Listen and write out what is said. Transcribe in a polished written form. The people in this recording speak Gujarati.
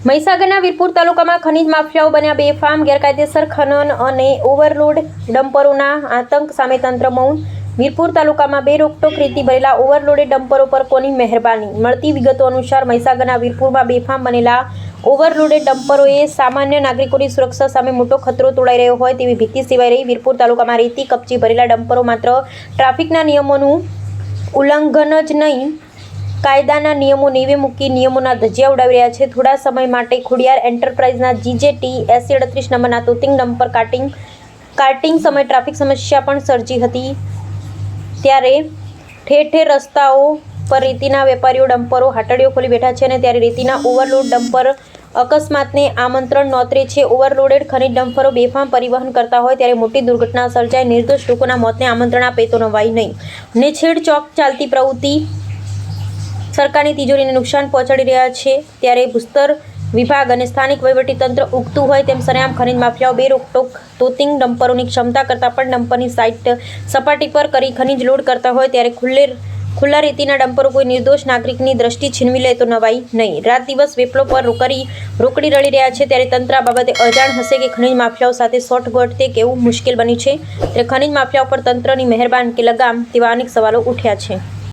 મહીસાગરના વીરપુર તાલુકામાં ખનીજ માફિયાઓ બન્યા બેફામ. ગેરકાયદેસર ખનન અને ઓવરલોડ ડમ્પરોના આતંક સામે તંત્ર મૌન. વીરપુર તાલુકામાં બે રોકટોક રીતિ ભરેલા ઓવરલોડેડ ડમ્પરો પર કોની મહેરબાની? મળતી વિગતો અનુસાર મહીસાગરના વીરપુરમાં બેફામ બનેલા ઓવરલોડેડ ડમ્પરોએ સામાન્ય નાગરિકોની સુરક્ષા સામે મોટો ખતરો તોડાઈ રહ્યો હોય તેવી ભીતિ સેવાઈ રહી. વીરપુર તાલુકામાં રેતી કપચી ભરેલા ડમ્પરો માત્ર ટ્રાફિકના નિયમોનું ઉલ્લંઘન જ નહીં, કાયદાના નિયમો નેવે મૂકી નિયમોના ધજિયા ઉડાવી રહ્યા છે. થોડા સમય માટે ખોડિયાર એન્ટરપ્રાઇઝના GJT 8038 નંબરના તોતિંગ ડમ્પર કાર્ટિંગ સમયે ટ્રાફિક સમસ્યા પણ સર્જી હતી. ત્યારે ઠેર ઠેર રસ્તાઓ પર રેતીના વેપારીઓ ડમ્પરો હાટડીઓ ખોલી બેઠા છે અને ત્યારે રેતીના ઓવરલોડ ડમ્પર અકસ્માતને આમંત્રણ નોતરે છે. ઓવરલોડેડ ખનીજ ડમ્પરો બેફામ પરિવહન કરતા હોય ત્યારે મોટી દુર્ઘટના સર્જાય. નિર્દોષ લોકોના મોતને આમંત્રણ આપે તો નવાઈ નહીં. ને છેડચોક ચાલતી પ્રવૃત્તિ સરકારની તિજોરીને નુકસાન પહોંચાડી રહ્યા છે. ત્યારે ભૂસ્તર વિભાગ અને સ્થાનિક વહીવટીતંત્ર ઉગતું હોય તેમ સરેઆમ ખનીજ માફિયાઓ બે રોકટોક તોતિંગ ડમ્પરોની ક્ષમતા કરતાં પણ ડમ્પરની સાઇટ સપાટી પર કરી ખનીજ લોડ કરતા હોય ત્યારે ખુલ્લા રેતીના ડમ્પરો કોઈ નિર્દોષ નાગરિકની દ્રષ્ટિ છીનવી લે તો નવાઈ નહીં. રાત દિવસ વેપલો પર રોકડી રળી રહ્યા છે. ત્યારે તંત્ર આ બાબતે અજાણ હશે કે ખનીજ માફિયાઓ સાથે સોંઠગોઠ તે કેવું મુશ્કેલ બની છે. ત્યારે ખનીજ માફિયાઓ પર તંત્રની મહેરબાન કે લગામ તેવા અનેક સવાલો ઉઠ્યા છે.